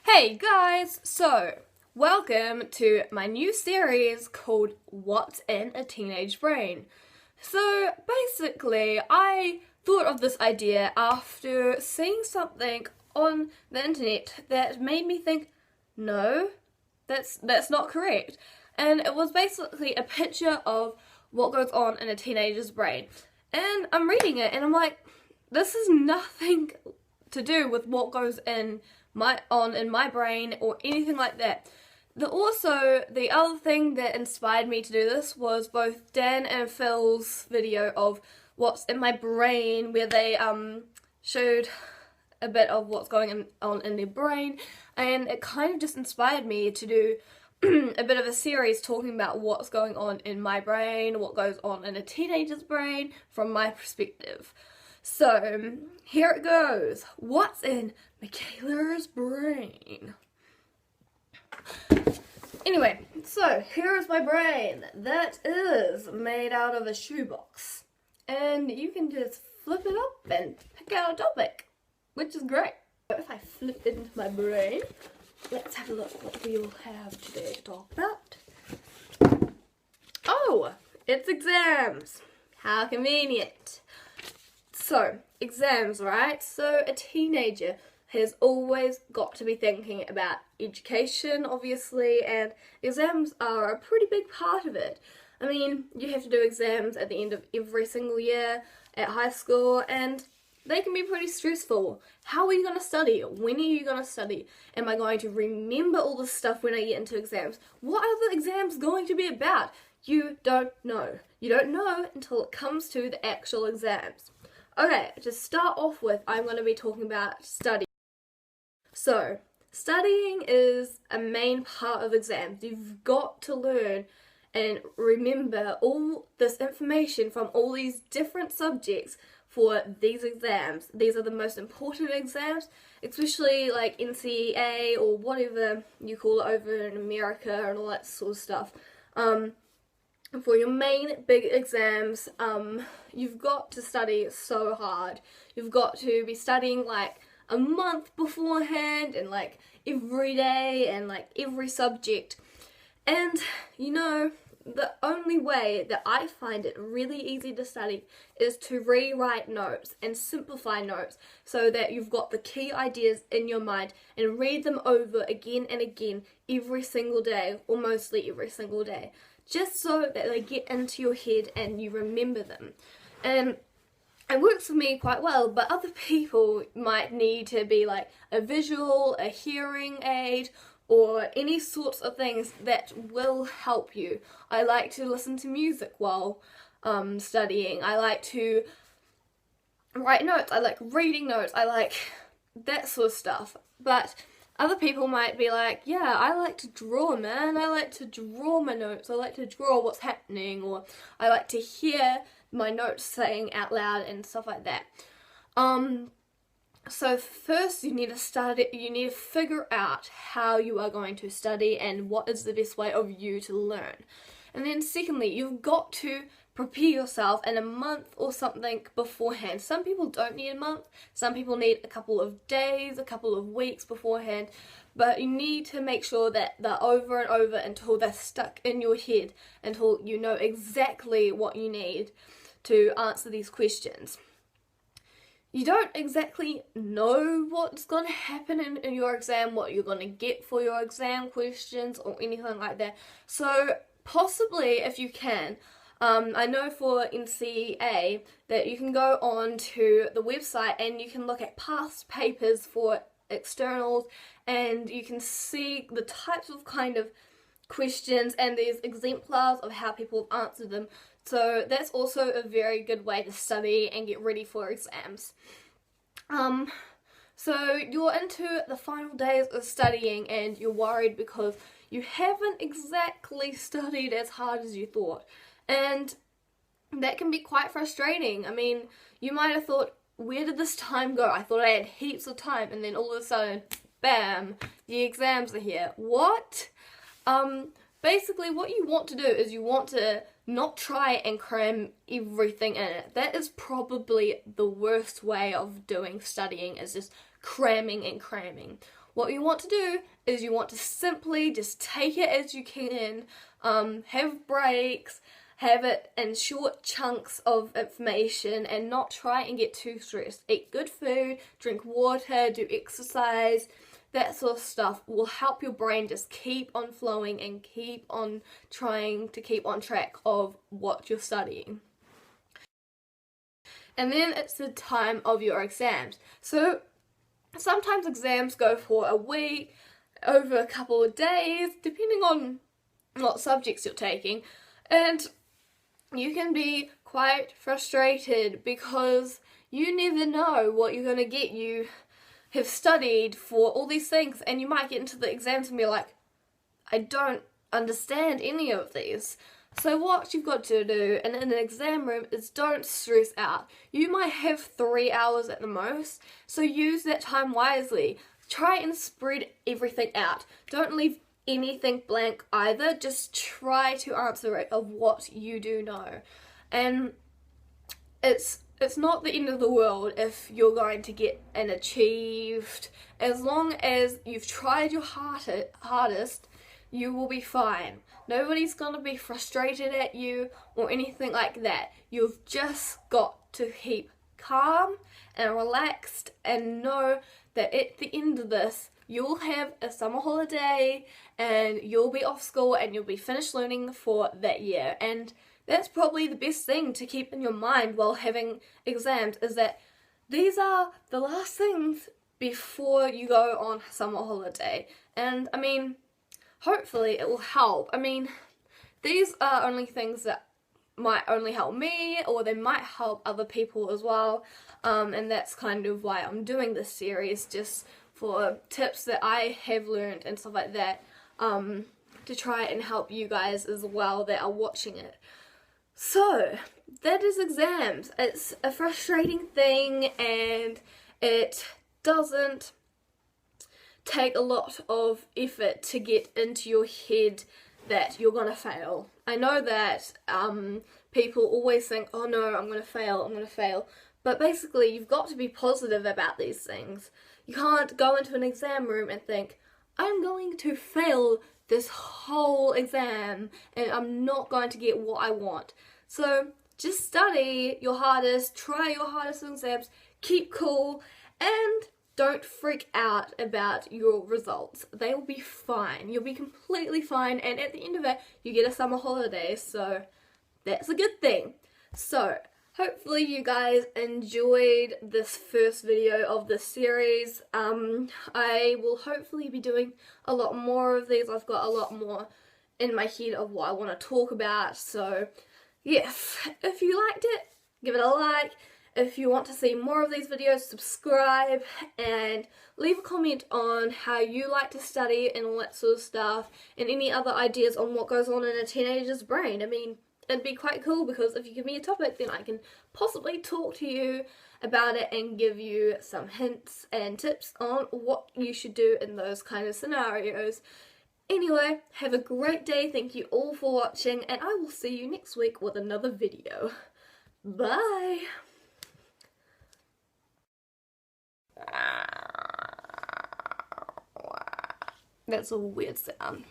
Hey guys! So, welcome to my new series called What's in a Teenage Brain. So, basically, I thought of this idea after seeing something on the internet that made me think, no, that's not correct. And it was basically a picture of what goes on in a teenager's brain. And I'm reading it and I'm like, this is nothing to do with what goes in my brain or anything like that. The other thing that inspired me to do this was both Dan and Phil's video of what's in my brain, where they showed a bit of what's going on in their brain, and it kind of just inspired me to do a bit of a series talking about what's going on in my brain, what goes on in a teenager's brain from my perspective. So, here it goes. What's in Michaela's brain? Anyway, so here is my brain. That is made out of a shoebox. And you can just flip it up and pick out a topic, which is great. If I flip it into my brain, let's have a look what we will have today to talk about. Oh, it's exams. How convenient. So, exams, right? So, a teenager has always got to be thinking about education, obviously, and exams are a pretty big part of it. I mean, you have to do exams at the end of every single year at high school, and they can be pretty stressful. How are you going to study? When are you going to study? Am I going to remember all this stuff when I get into exams? What are the exams going to be about? You don't know. You don't know until it comes to the actual exams. Okay, to start off with, I'm going to be talking about study. So, studying is a main part of exams. You've got to learn and remember all this information from all these different subjects for these exams. These are the most important exams, especially like NCEA or whatever you call it over in America and all that sort of stuff. For your main big exams, you've got to study so hard. You've got to be studying like a month beforehand and like every day and like every subject. And you know, the only way that I find it really easy to study is to rewrite notes and simplify notes so that you've got the key ideas in your mind and read them over again and again every single day, or mostly every single day, just so that they get into your head and you remember them. And it works for me quite well, but other people might need to be like a visual, a hearing aid, or any sorts of things that will help you. I like to listen to music while studying. I like to write notes. I like reading notes. I like that sort of stuff. But other people might be like, yeah, I like to draw, man. I like to draw my notes. I like to draw what's happening, or I like to hear my notes saying out loud and stuff like that. So first you need to figure out how you are going to study and what is the best way of you to learn. And then secondly, you've got to prepare yourself in a month or something beforehand. Some people don't need a month, some people need a couple of days, a couple of weeks beforehand, but you need to make sure that they're over and over until they're stuck in your head, until you know exactly what you need to answer these questions. You don't exactly know what's going to happen in your exam, what you're going to get for your exam questions or anything like that. So possibly, if you can, I know for NCEA that you can go on to the website and you can look at past papers for externals and you can see the types of kind of questions and there's exemplars of how people have answered them. So that's also a very good way to study and get ready for exams. So you're into the final days of studying and you're worried because you haven't exactly studied as hard as you thought. And that can be quite frustrating. I mean, you might have thought, where did this time go? I thought I had heaps of time, and then all of a sudden, bam, the exams are here. What? Basically what you want to do is you want to not try and cram everything in it. That is probably the worst way of doing studying, is just cramming and cramming. what you want to do is you want to simply just take it as you can, have breaks, have it in short chunks of information, and not try and get too stressed. Eat good food, drink water, do exercise. That sort of stuff will help your brain just keep on flowing and keep on trying to keep on track of what you're studying. And then it's the time of your exams. So sometimes exams go for a week, over a couple of days, depending on what subjects you're taking. And you can be quite frustrated because you never know what you're going to get. You have studied for all these things and you might get into the exams and be like, I don't understand any of these. So what you've got to do in an exam room is don't stress out. You might have 3 hours at the most, so use that time wisely. Try and spread everything out. Don't leave anything blank either. Just try to answer it of what you do know. And it's not the end of the world if you're going to get an achieved. As long as you've tried your hardest, you will be fine. Nobody's gonna be frustrated at you or anything like that. You've just got to keep calm and relaxed and know that at the end of this, you'll have a summer holiday and you'll be off school and you'll be finished learning for that year. And that's probably the best thing to keep in your mind while having exams, is that these are the last things before you go on summer holiday. And I mean, hopefully it will help. I mean, these are only things that might only help me, or they might help other people as well. And that's kind of why I'm doing this series, just for tips that I have learned and stuff like that, to try and help you guys as well that are watching it. So, that is exams. It's a frustrating thing and it doesn't take a lot of effort to get into your head that you're gonna fail. I know that people always think, oh no, I'm gonna fail. But basically, you've got to be positive about these things. You can't go into an exam room and think, I'm going to fail this whole exam and I'm not going to get what I want. So just study your hardest, try your hardest in exams, keep cool, and don't freak out about your results. They will be fine. You'll be completely fine, and at the end of it, you get a summer holiday, so that's a good thing. So, hopefully you guys enjoyed this first video of this series. I will hopefully be doing a lot more of these. I've got a lot more in my head of what I want to talk about, so yes, if you liked it, give it a like. If you want to see more of these videos, subscribe and leave a comment on how you like to study and all that sort of stuff, and any other ideas on what goes on in a teenager's brain. I mean, it'd be quite cool because if you give me a topic, then I can possibly talk to you about it and give you some hints and tips on what you should do in those kind of scenarios. Anyway, have a great day. Thank you all for watching, and I will see you next week with another video. Bye! That's a weird sound.